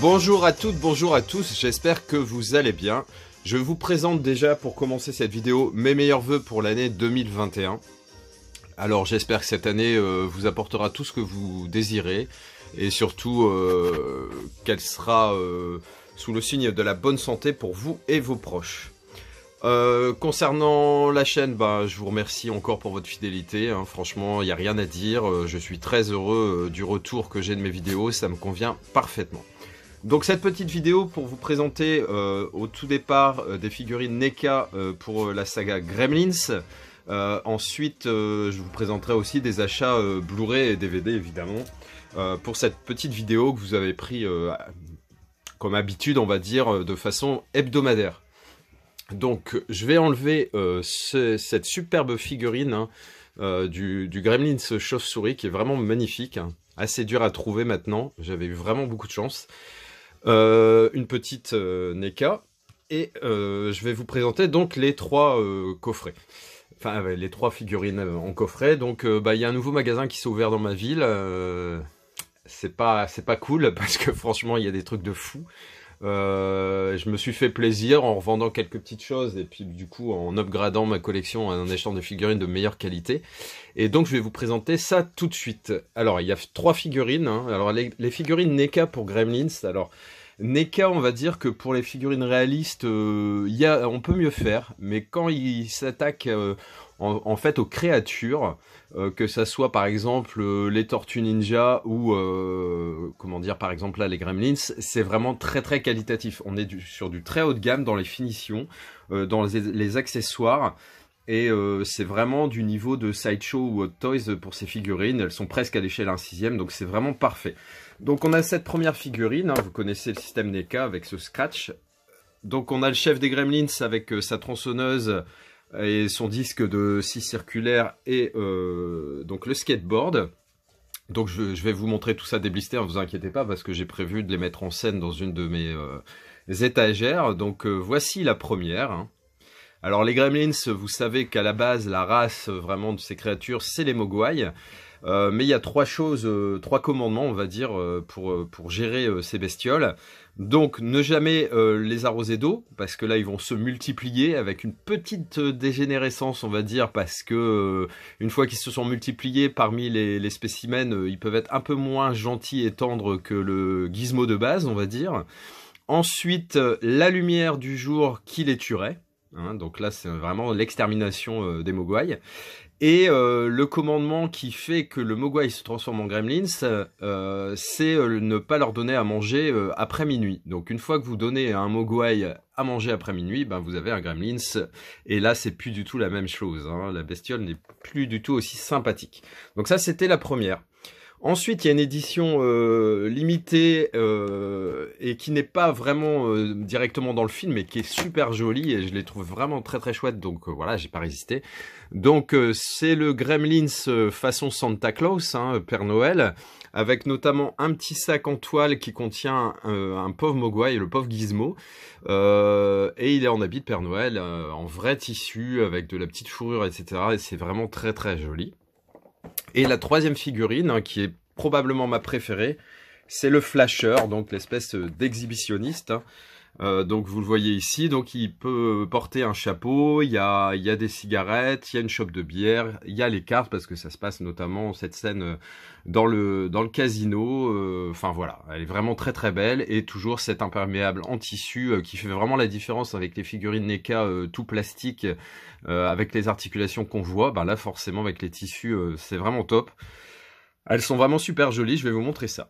Bonjour à toutes, bonjour à tous, j'espère que vous allez bien. Je vous présente déjà pour commencer cette vidéo mes meilleurs vœux pour l'année 2021. Alors j'espère que cette année vous apportera tout ce que vous désirez et surtout qu'elle sera sous le signe de la bonne santé pour vous et vos proches. Concernant la chaîne, je vous remercie encore pour votre fidélité, hein. Franchement il n'y a rien à dire, je suis très heureux du retour que j'ai de mes vidéos, ça me convient parfaitement. Donc cette petite vidéo pour vous présenter au tout départ des figurines NECA pour la saga Gremlins. Ensuite je vous présenterai aussi des achats Blu-ray et DVD évidemment pour cette petite vidéo que vous avez pris comme habitude, on va dire, de façon hebdomadaire. Donc je vais enlever cette superbe figurine du Gremlins chauve-souris qui est vraiment magnifique, hein, assez dur à trouver maintenant, j'avais eu vraiment beaucoup de chance. Une petite NECA et je vais vous présenter donc les trois coffrets. Enfin les trois figurines en coffret. Donc il y a un nouveau magasin qui s'est ouvert dans ma ville. C'est pas cool parce que franchement il y a des trucs de fou. Je me suis fait plaisir en revendant quelques petites choses et puis du coup en upgradant ma collection en achetant des figurines de meilleure qualité. Et donc je vais vous présenter ça tout de suite. Alors il y a trois figurines, hein. Alors les figurines NECA pour Gremlins. Alors NECA, on va dire que pour les figurines réalistes, on peut mieux faire, mais quand ils s'attaquent en fait aux créatures, que ça soit par exemple les Tortues Ninja ou comment dire, par exemple là les Gremlins, c'est vraiment très très qualitatif. On est sur du très haut de gamme dans les finitions, dans les accessoires. Et c'est vraiment du niveau de Sideshow ou Hot Toys pour ces figurines. Elles sont presque à l'échelle 1/6, donc c'est vraiment parfait. Donc on a cette première figurine, hein, vous connaissez le système NECA avec ce scratch. Donc on a le chef des Gremlins avec sa tronçonneuse et son disque de scie circulaire et donc le skateboard. Donc je vais vous montrer tout ça déblisté, ne vous inquiétez pas parce que j'ai prévu de les mettre en scène dans une de mes étagères. Donc voici la première, hein. Alors les Gremlins, vous savez qu'à la base, la race vraiment de ces créatures, c'est les Mogwai. Mais il y a trois commandements, on va dire, pour gérer ces bestioles. Donc ne jamais les arroser d'eau, parce que là ils vont se multiplier avec une petite dégénérescence, on va dire, parce que une fois qu'ils se sont multipliés parmi les spécimens, ils peuvent être un peu moins gentils et tendres que le gizmo de base, on va dire. Ensuite, la lumière du jour qui les tuerait. Hein, donc là c'est vraiment l'extermination des Mogwai. Et le commandement qui fait que le Mogwai se transforme en Gremlins, c'est ne pas leur donner à manger après minuit. Donc une fois que vous donnez à un Mogwai à manger après minuit, vous avez un Gremlins. Et là c'est plus du tout la même chose, hein. La bestiole n'est plus du tout aussi sympathique. Donc ça c'était la première. Ensuite, il y a une édition limitée et qui n'est pas vraiment directement dans le film, mais qui est super jolie et je les trouve vraiment très très chouettes. Donc voilà, j'ai pas résisté. Donc c'est le Gremlins façon Santa Claus, hein, Père Noël, avec notamment un petit sac en toile qui contient un pauvre Mogwai, le pauvre Gizmo, et il est en habit de Père Noël, en vrai tissu avec de la petite fourrure, etc. Et c'est vraiment très très joli. Et la troisième figurine, hein, qui est probablement ma préférée, c'est le Flasher, donc l'espèce d'exhibitionniste. Donc vous le voyez ici, donc il peut porter un chapeau, il y a des cigarettes, il y a une chope de bière, il y a les cartes, parce que ça se passe notamment cette scène dans le casino. Enfin voilà, elle est vraiment très très belle, et toujours cet imperméable en tissu qui fait vraiment la différence avec les figurines NECA tout plastique, avec les articulations qu'on voit. Là forcément avec les tissus c'est vraiment top. Elles sont vraiment super jolies, je vais vous montrer ça.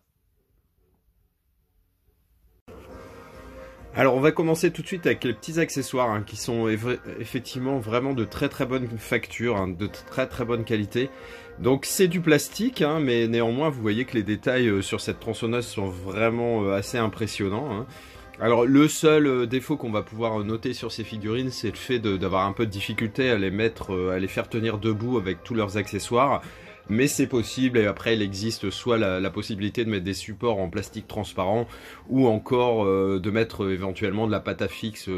Alors on va commencer tout de suite avec les petits accessoires, hein, qui sont effectivement vraiment de très très bonne facture, hein, de très très bonne qualité. Donc c'est du plastique, hein, mais néanmoins vous voyez que les détails sur cette tronçonneuse sont vraiment assez impressionnants, hein. Alors le seul défaut qu'on va pouvoir noter sur ces figurines, c'est le fait d'avoir un peu de difficulté à les faire tenir debout avec tous leurs accessoires. Mais c'est possible, et après il existe soit la possibilité de mettre des supports en plastique transparent, ou encore de mettre éventuellement de la pâte à fixe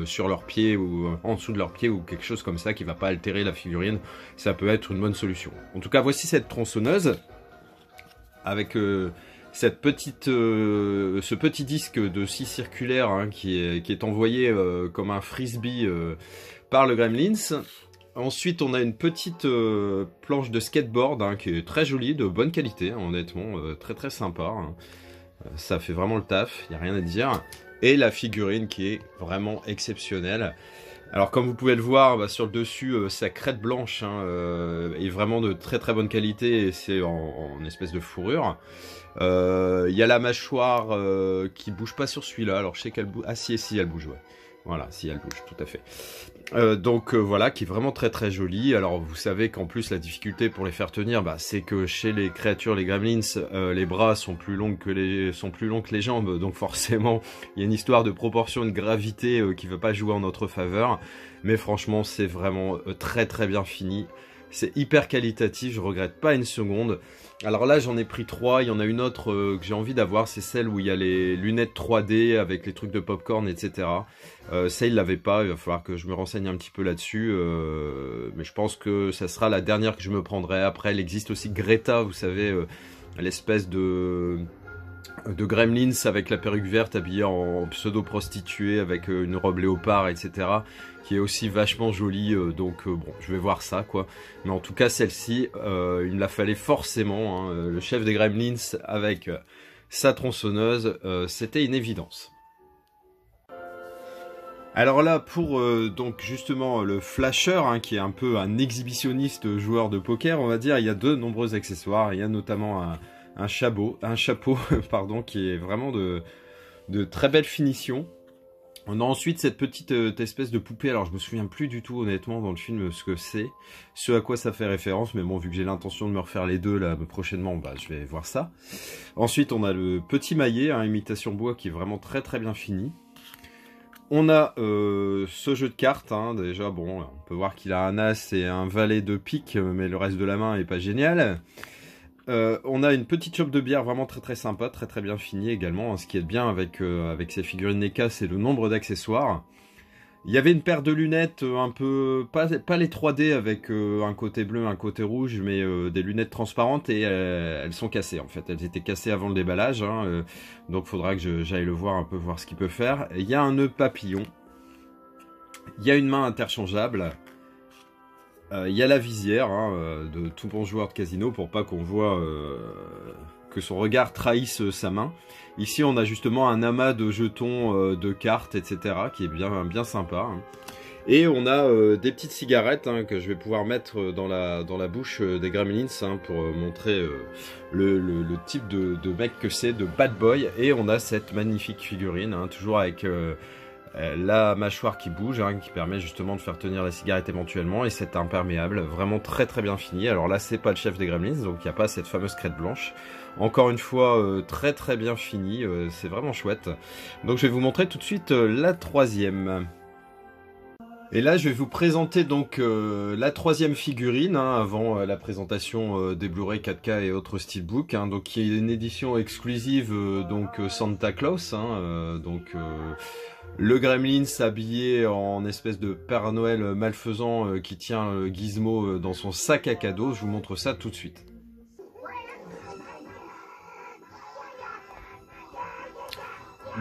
sur leurs pieds ou en dessous de leurs pieds, ou quelque chose comme ça qui va pas altérer la figurine. Ça peut être une bonne solution. En tout cas voici cette tronçonneuse avec cette petite, ce petit disque de scie circulaire hein, qui est envoyé comme un frisbee par le Gremlins. Ensuite, on a une petite planche de skateboard hein, qui est très jolie, de bonne qualité, hein, honnêtement, très très sympa. Hein. Ça fait vraiment le taf, il n'y a rien à dire. Et la figurine qui est vraiment exceptionnelle. Alors comme vous pouvez le voir, bah, sur le dessus, sa crête blanche hein, est vraiment de très très bonne qualité et c'est en espèce de fourrure. Il y a la mâchoire qui bouge pas sur celui-là, alors je sais qu'elle bouge... Ah si, elle bouge, ouais. Voilà, si elle bouge, tout à fait. Donc voilà, qui est vraiment très très jolie. Alors vous savez qu'en plus la difficulté pour les faire tenir, bah, c'est que chez les créatures, les Gremlins, les bras sont plus longs que les jambes. Donc forcément, il y a une histoire de proportion de gravité qui ne veut pas jouer en notre faveur. Mais franchement, c'est vraiment très très bien fini. C'est hyper qualitatif, je regrette pas une seconde. Alors là, j'en ai pris 3. Il y en a une autre que j'ai envie d'avoir, c'est celle où il y a les lunettes 3D avec les trucs de popcorn, etc. Ça, il l'avait pas. Il va falloir que je me renseigne un petit peu là-dessus. Mais je pense que ça sera la dernière que je me prendrai. Après, il existe aussi Greta, vous savez, l'espèce de Gremlins avec la perruque verte habillée en pseudo-prostituée avec une robe léopard, etc. qui est aussi vachement jolie, donc bon, je vais voir ça, quoi. Mais en tout cas, celle-ci, il me la fallait forcément, hein, le chef des Gremlins avec sa tronçonneuse, c'était une évidence. Alors là, pour donc justement le flasher, hein, qui est un peu un exhibitionniste joueur de poker, on va dire, il y a de nombreux accessoires. Il y a notamment un chapeau, pardon, qui est vraiment de très belle finition. On a ensuite cette petite espèce de poupée, alors je me souviens plus du tout honnêtement dans le film ce que c'est, ce à quoi ça fait référence, mais bon, vu que j'ai l'intention de me refaire les deux là prochainement, bah je vais voir ça. Ensuite on a le petit maillet, hein, imitation bois, qui est vraiment très très bien fini. On a ce jeu de cartes, hein, déjà bon, on peut voir qu'il a un as et un valet de pique, mais le reste de la main est pas génial. On a une petite chope de bière vraiment très très sympa, très très bien finie également. Ce qui est bien avec ces figurines NECA, c'est le nombre d'accessoires. Il y avait une paire de lunettes un peu, pas les 3D avec un côté bleu, un côté rouge, mais des lunettes transparentes et elles sont cassées en fait. Elles étaient cassées avant le déballage, hein, donc il faudra que j'aille le voir un peu, voir ce qu'il peut faire. Il y a un nœud papillon, il y a une main interchangeable. Il y a la visière hein, de tout bon joueur de casino pour pas qu'on voit que son regard trahisse sa main. Ici on a justement un amas de jetons, de cartes, etc. qui est bien sympa. Hein. Et on a des petites cigarettes hein, que je vais pouvoir mettre dans la bouche des Gremlins hein, pour montrer le type de mec que c'est, de bad boy. Et on a cette magnifique figurine, hein, toujours avec... la mâchoire qui bouge, hein, qui permet justement de faire tenir la cigarette éventuellement, et cet imperméable, vraiment très très bien fini. Alors là c'est pas le chef des Gremlins, donc il n'y a pas cette fameuse crête blanche. Encore une fois, très très bien fini, c'est vraiment chouette. Donc je vais vous montrer tout de suite la troisième. Et là je vais vous présenter donc la troisième figurine, hein, avant la présentation des Blu-ray 4K et autres steelbooks, hein, donc qui est une édition exclusive donc Santa Claus, hein, le Gremlins habillé en espèce de Père Noël malfaisant qui tient Gizmo dans son sac à cadeau. Je vous montre ça tout de suite.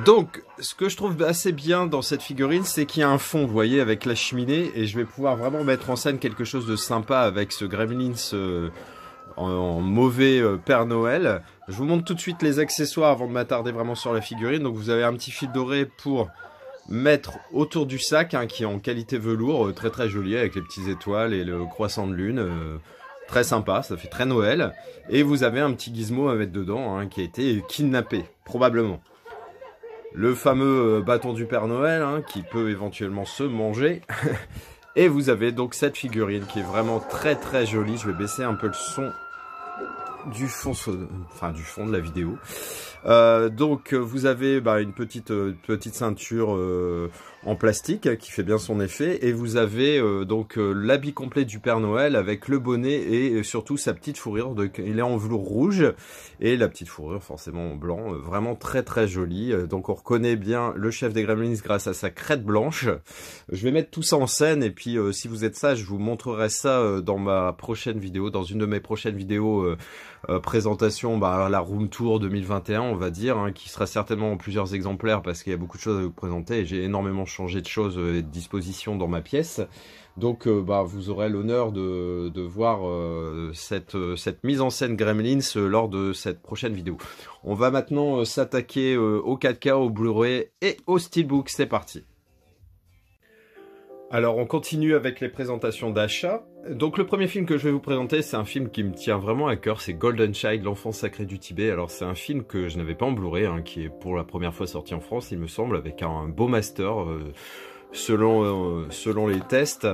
Donc, ce que je trouve assez bien dans cette figurine, c'est qu'il y a un fond, vous voyez, avec la cheminée, et je vais pouvoir vraiment mettre en scène quelque chose de sympa avec ce Gremlins en mauvais Père Noël. Je vous montre tout de suite les accessoires avant de m'attarder vraiment sur la figurine. Donc vous avez un petit fil doré pour mettre autour du sac, hein, qui est en qualité velours, très très joli, avec les petites étoiles et le croissant de lune. Très sympa, ça fait très Noël. Et vous avez un petit gizmo à mettre dedans, hein, qui a été kidnappé, probablement. Le fameux bâton du Père Noël, hein, qui peut éventuellement se manger. Et vous avez donc cette figurine qui est vraiment très très jolie. Je vais baisser un peu le son du fond de la vidéo. Donc vous avez une petite ceinture en plastique qui fait bien son effet, et vous avez donc l'habit complet du Père Noël avec le bonnet et surtout sa petite fourrure, il est en velours rouge et la petite fourrure forcément en blanc, vraiment très très jolie. Donc on reconnaît bien le chef des Gremlins grâce à sa crête blanche. Je vais mettre tout ça en scène et puis si vous êtes sage, je vous montrerai ça dans ma prochaine vidéo, dans une de mes prochaines vidéos présentation, la Room Tour 2021 on va dire, hein, qui sera certainement en plusieurs exemplaires parce qu'il y a beaucoup de choses à vous présenter et j'ai énormément changé de choses et de dispositions dans ma pièce. Donc vous aurez l'honneur de voir cette mise en scène Gremlins lors de cette prochaine vidéo. On va maintenant s'attaquer au 4K, au Blu-ray et au Steelbook, c'est parti. Alors on continue avec les présentations d'achat. Donc le premier film que je vais vous présenter, c'est un film qui me tient vraiment à cœur, c'est Golden Child, l'enfant sacré du Tibet. Alors c'est un film que je n'avais pas en Blu-ray, hein, qui est pour la première fois sorti en France, il me semble, avec un beau master selon les tests.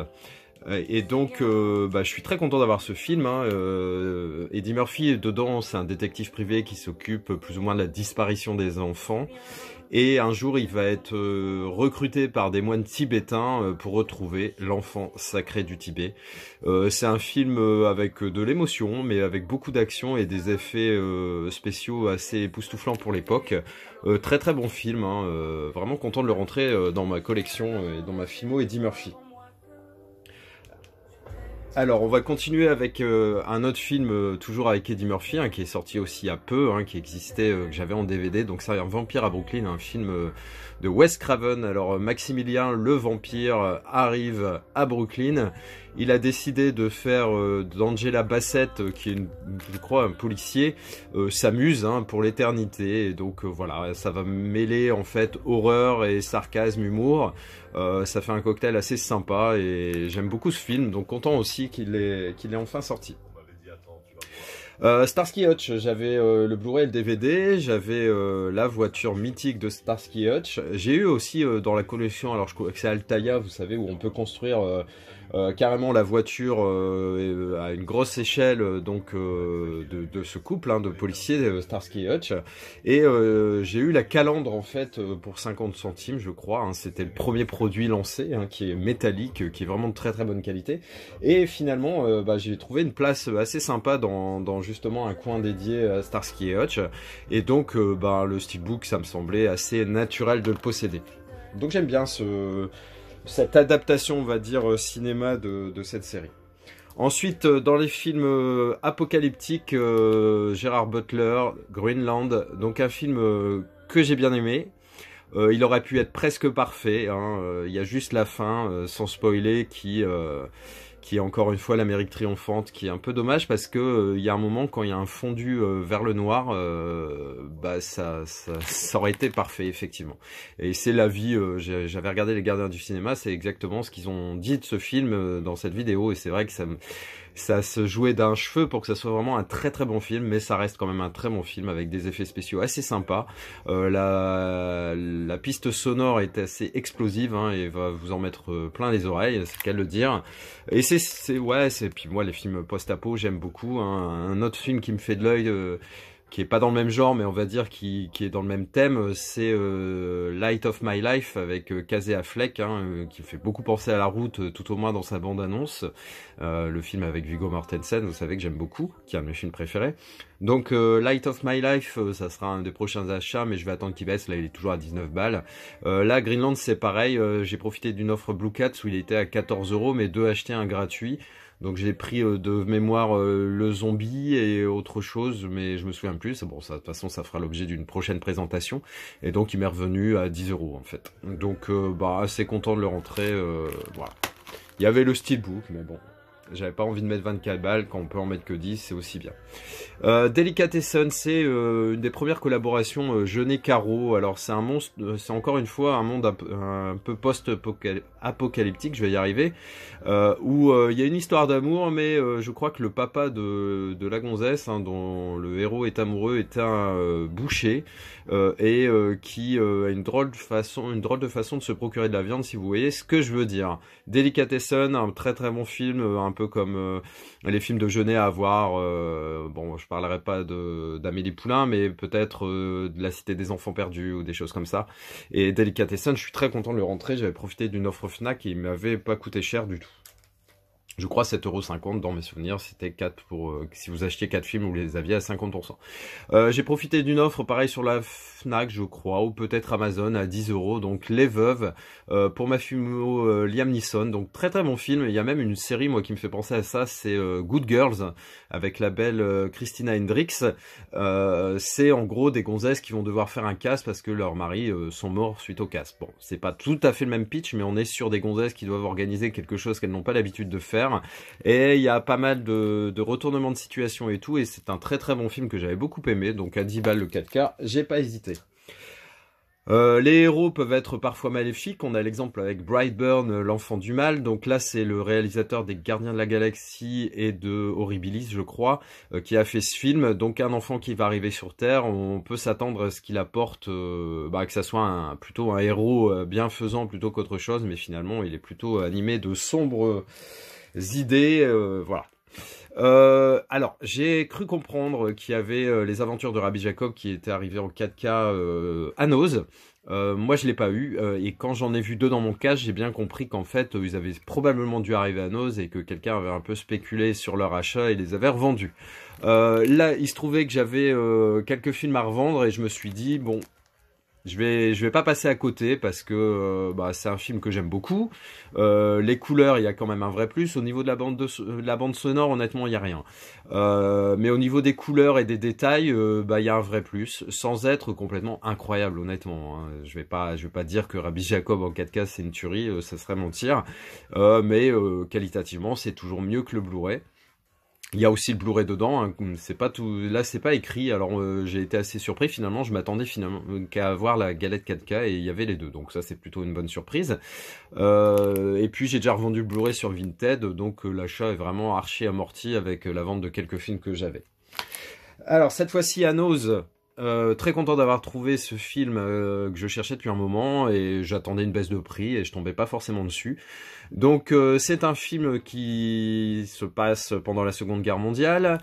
Et donc je suis très content d'avoir ce film, hein. Eddie Murphy dedans, c'est un détective privé qui s'occupe plus ou moins de la disparition des enfants. Et un jour, il va être recruté par des moines tibétains pour retrouver l'enfant sacré du Tibet. C'est un film avec de l'émotion, mais avec beaucoup d'action et des effets spéciaux assez époustouflants pour l'époque. Très très bon film, hein. Vraiment content de le rentrer dans ma collection et dans ma filmo Eddie Murphy. Alors, on va continuer avec un autre film, toujours avec Eddie Murphy, hein, qui est sorti aussi il y a peu, hein, qui existait, que j'avais en DVD. Donc, c'est un vampire à Brooklyn, un film de Wes Craven. Alors, Maximilien, le vampire, arrive à Brooklyn. Il a décidé de faire d'Angela Bassett, qui est, je crois, un policier, s'amuse, hein, pour l'éternité. Et donc, voilà, ça va mêler, en fait, horreur et sarcasme, humour. Ça fait un cocktail assez sympa et j'aime beaucoup ce film, donc content aussi qu'il est enfin sorti. Starsky Hutch, j'avais le Blu-ray et le DVD, j'avais la voiture mythique de Starsky Hutch. J'ai eu aussi dans la collection, alors je crois que c'est Altaïa, vous savez, où on peut construire carrément la voiture à une grosse échelle de ce couple, hein, de policiers Starsky Hutch. Et j'ai eu la calandre en fait pour 50 centimes je crois, hein. C'était le premier produit lancé, hein, qui est métallique, qui est vraiment de très très bonne qualité. Et finalement j'ai trouvé une place assez sympa dans justement un coin dédié à Starsky Hutch. Et donc le Steelbook, ça me semblait assez naturel de le posséder. Donc j'aime bien cette adaptation, on va dire, cinéma de cette série. Ensuite, dans les films apocalyptiques, Gerard Butler, Greenland, donc un film que j'ai bien aimé. Il aurait pu être presque parfait, hein. Il y a juste la fin, sans spoiler, qui est encore une fois l'Amérique triomphante, qui est un peu dommage parce que il y a un moment quand il y a un fondu vers le noir, ça aurait été parfait effectivement. Et c'est la vie, j'avais regardé Les Gardiens du cinéma, c'est exactement ce qu'ils ont dit de ce film dans cette vidéo, et c'est vrai que ça se jouait d'un cheveu pour que ça soit vraiment un très très bon film, mais ça reste quand même un très bon film avec des effets spéciaux assez sympas. La piste sonore est assez explosive, hein, et va vous en mettre plein les oreilles, c'est le cas de le dire. Et puis moi les films post-apo j'aime beaucoup, hein. Un autre film qui me fait de l'œil, qui est pas dans le même genre, mais on va dire qui est dans le même thème, c'est Light of My Life avec Casey Affleck, hein, qui me fait beaucoup penser à La Route, tout au moins dans sa bande-annonce. Le film avec Viggo Mortensen, vous savez que j'aime beaucoup, qui est un de mes films préférés. Donc Light of My Life, ça sera un des prochains achats, mais je vais attendre qu'il baisse, là il est toujours à 19 balles. Là Greenland c'est pareil, j'ai profité d'une offre Blue Cats où il était à 14 €, mais 2 achetés, un gratuit. Donc j'ai pris de mémoire le zombie et autre chose, mais je me souviens plus. Bon, ça, de toute façon, ça fera l'objet d'une prochaine présentation. Et donc il m'est revenu à 10 € en fait. Donc assez content de le rentrer. Voilà. Il y avait le Steelbook, mais bon, j'avais pas envie de mettre 24 balles quand on peut en mettre que 10, c'est aussi bien. Delicatessen, c'est une des premières collaborations Jeunet Caro. Alors c'est un monstre, c'est encore une fois un monde un peu post-apocalyptique, je vais y arriver, où il y a une histoire d'amour, mais je crois que le papa de la gonzesse, hein, dont le héros est amoureux, est un boucher, et qui a une drôle de façon de se procurer de la viande, si vous voyez ce que je veux dire. Delicatessen, un très très bon film, un peu comme les films de Jeunet à voir. Bon, je parlerai pas d'Amélie Poulain, mais peut-être de La Cité des Enfants Perdus ou des choses comme ça. Et Delicatessen, je suis très content de le rentrer. J'avais profité d'une offre Fnac qui m'avait pas coûté cher du tout. Je crois 7,50 € dans mes souvenirs, c'était 4 pour si vous achetiez 4 films, vous les aviez à 50%. J'ai profité d'une offre pareil sur la Fnac, je crois, ou peut-être Amazon à 10 €, donc Les Veuves, pour ma fumo Liam Neeson, donc très très bon film. Il y a même une série moi qui me fait penser à ça, c'est Good Girls, avec la belle Christina Hendricks. C'est en gros des gonzesses qui vont devoir faire un casse parce que leurs maris sont morts suite au casse. Bon, c'est pas tout à fait le même pitch, mais on est sur des gonzesses qui doivent organiser quelque chose qu'elles n'ont pas l'habitude de faire. Et il y a pas mal de retournements de situation et tout, et c'est un très très bon film que j'avais beaucoup aimé, donc à 10 balles le 4K, j'ai pas hésité. Les héros peuvent être parfois maléfiques, on a l'exemple avec Brightburn, l'enfant du mal, donc là c'est le réalisateur des Gardiens de la Galaxie et de Horribilis je crois, qui a fait ce film, donc un enfant qui va arriver sur Terre, on peut s'attendre à ce qu'il apporte, que ça soit plutôt un héros bienfaisant plutôt qu'autre chose, mais finalement il est plutôt animé de sombres idées, voilà. Alors, j'ai cru comprendre qu'il y avait les aventures de Rabbi Jacob qui étaient arrivées en 4K à Noz. Moi, je l'ai pas eu, et quand j'en ai vu 2 dans mon cache, j'ai bien compris qu'en fait, ils avaient probablement dû arriver à Noz et que quelqu'un avait un peu spéculé sur leur achat et les avait revendus. Là, il se trouvait que j'avais quelques films à revendre et je me suis dit, bon, je vais pas passer à côté parce que c'est un film que j'aime beaucoup. Les couleurs, il y a quand même un vrai plus. Au niveau de la bande sonore, honnêtement, il y a rien. Mais au niveau des couleurs et des détails, il y a un vrai plus, sans être complètement incroyable, honnêtement. Hein. Je vais pas dire que Rabbi Jacob en 4K c'est une tuerie, ça serait mentir. Mais qualitativement, c'est toujours mieux que le Blu-ray. Il y a aussi le Blu-ray dedans, hein. C'est pas tout, là c'est pas écrit, alors j'ai été assez surpris finalement, je m'attendais finalement qu'à avoir la galette 4K et il y avait les deux, donc ça c'est plutôt une bonne surprise. Et puis j'ai déjà revendu le Blu-ray sur Vinted, donc l'achat est vraiment archi amorti avec la vente de quelques films que j'avais. Alors cette fois-ci à Noz, très content d'avoir trouvé ce film que je cherchais depuis un moment et j'attendais une baisse de prix et je tombais pas forcément dessus. Donc c'est un film qui se passe pendant la Seconde Guerre mondiale.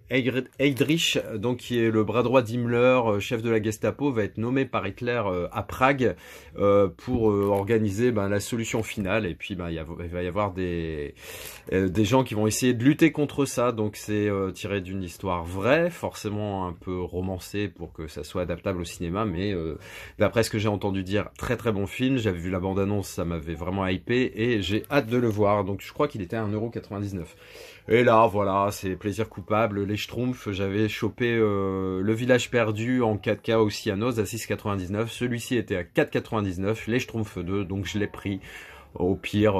Heydrich, donc qui est le bras droit d'Himmler, chef de la Gestapo, va être nommé par Hitler à Prague pour organiser la solution finale. Et puis il va y avoir des gens qui vont essayer de lutter contre ça. Donc c'est tiré d'une histoire vraie, forcément un peu romancée pour que ça soit adaptable au cinéma. Mais d'après ce que j'ai entendu dire, très très bon film. J'avais vu la bande-annonce, ça m'avait vraiment hypé et j'ai hâte de le voir. Donc je crois qu'il était à 1,99 €. Et là, voilà, c'est plaisir coupable. Les Schtroumpfs, j'avais chopé Le Village Perdu en 4K aussi à Noz à 6,99 €. Celui-ci était à 4,99 €. Les Schtroumpfs 2, donc je l'ai pris. Au pire,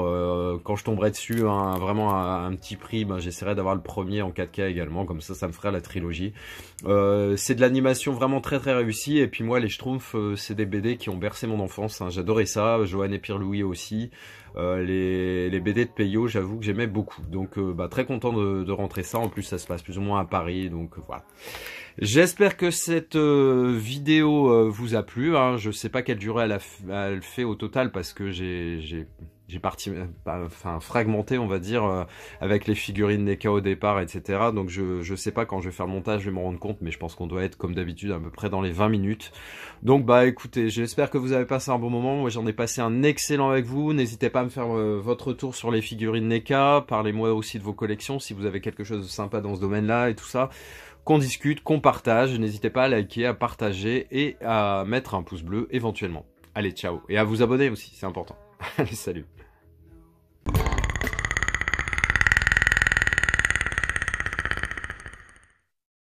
quand je tomberai dessus, vraiment à un petit prix, j'essaierai d'avoir le premier en 4K également. Comme ça me ferait la trilogie. C'est de l'animation vraiment très très réussie. Et puis moi, les Schtroumpfs, c'est des BD qui ont bercé mon enfance. Hein. J'adorais ça. Johan et Pierre-Louis aussi. Les BD de Peyo, j'avoue que j'aimais beaucoup. Donc très content de rentrer ça. En plus, ça se passe plus ou moins à Paris. Donc voilà. J'espère que cette vidéo vous a plu. Hein. Je sais pas quelle durée elle fait au total parce que j'ai fragmenté, on va dire, avec les figurines NECA au départ, etc. Donc je sais pas quand je vais faire le montage, je vais m'en rendre compte, mais je pense qu'on doit être comme d'habitude à peu près dans les 20 minutes. Donc écoutez, j'espère que vous avez passé un bon moment. Moi j'en ai passé un excellent avec vous. N'hésitez pas à me faire votre retour sur les figurines NECA. Parlez-moi aussi de vos collections si vous avez quelque chose de sympa dans ce domaine-là et tout ça. Qu'on discute, qu'on partage. N'hésitez pas à liker, à partager et à mettre un pouce bleu éventuellement. Allez, ciao. Et à vous abonner aussi, c'est important. Allez, salut.